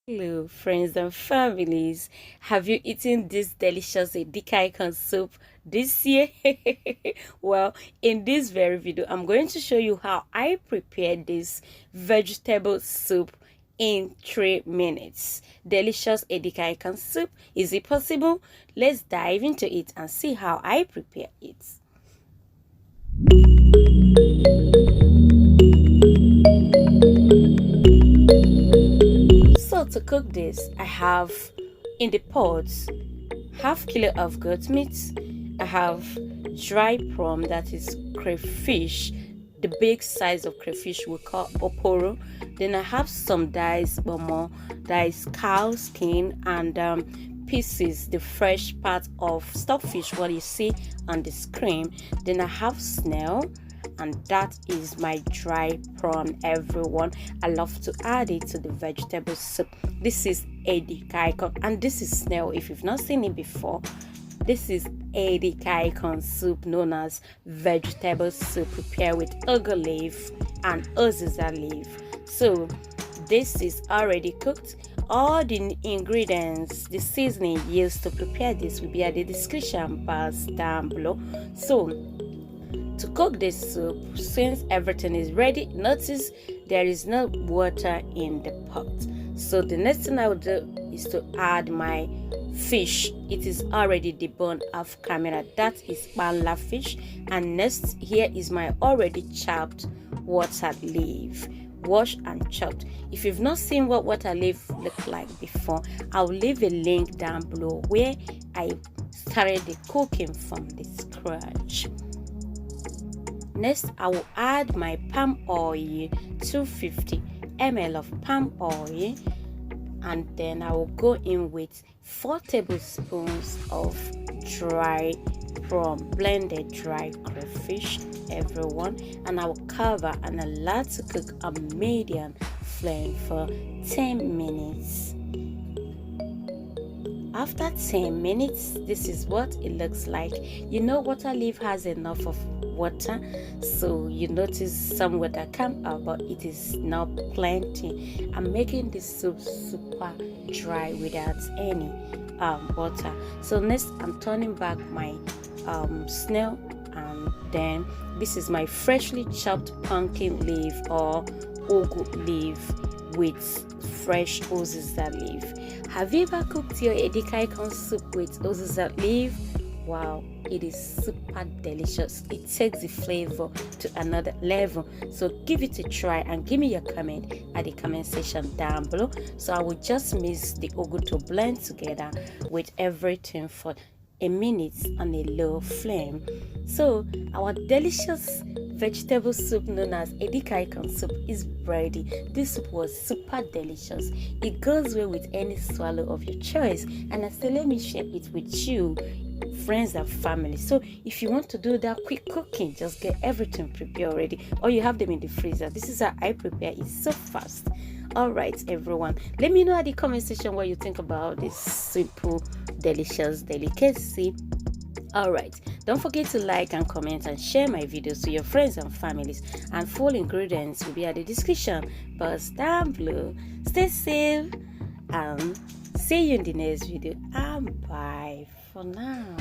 Hello, friends and families. Have you eaten this delicious Edikangikong soup this year? Well, in this very video, I'm going to show you how I prepare this vegetable soup in 3 minutes. Delicious Edikangikong soup. Is it possible? Let's dive into it and see how I prepare it. So to cook this, I have in the pot half kilo of goat meat. I have dry prawn, that is crayfish, the big size of crayfish we call oporo. Then I have some diced kpomo, that is cow skin, and pieces, the fresh part of stockfish, what you see on the screen. Then I have snail, and that is my dry prawn, everyone. I love to add it to the vegetable soup. This is Edikangikong, and this is snail. If you've not seen it before, this is Edikangikong soup, known as vegetable soup, prepared with ugu leaf and uziza leaf. So this is already cooked. All the ingredients, the seasoning used to prepare this will be at the description box down below. So to cook this soup, since everything is ready, notice there is no water in the pot. So the next thing I will do is to add my fish. It is already deboned off camera. That is panla fish. And next, here is my already chopped water leaf, washed and chopped. If you've not seen what water leaf look like before, I'll leave a link down below where I started the cooking from the scratch. Next, I will add my palm oil, 250 ml of palm oil, and then I will go in with 4 tablespoons of dry prawn, blended dry crayfish, everyone, and I will cover and allow to cook on medium flame for 10 minutes. After 10 minutes, this is what it looks like. You know, water leaf has enough of water, so you notice some water come out, but it is not plenty. I'm making this soup super dry without any water. So next, I'm turning back my snail, and then this is my freshly chopped pumpkin leaf or ugu leaf with fresh uziza leaf. Have you ever cooked your Edikangikong soup with uziza leaf? Wow, it is super delicious. It takes the flavor to another level. So give it a try and give me your comment at the comment section down below. So I will just mix the ugu to blend together with everything for a minute on a low flame. So our delicious vegetable soup known as Edikangikong soup is ready. This soup was super delicious. It goes well with any swallow of your choice, and I say let me share it with you, friends and family. So if you want to do that quick cooking, just get everything prepared already, or you have them in the freezer. This is how I prepare it, so fast. All right, everyone, let me know at the comment section what you think about this simple delicious delicacy. All right, don't forget to like and comment and share my videos to your friends and families, and full ingredients will be at the description box down below. Stay safe and see you in the next video, and bye for now.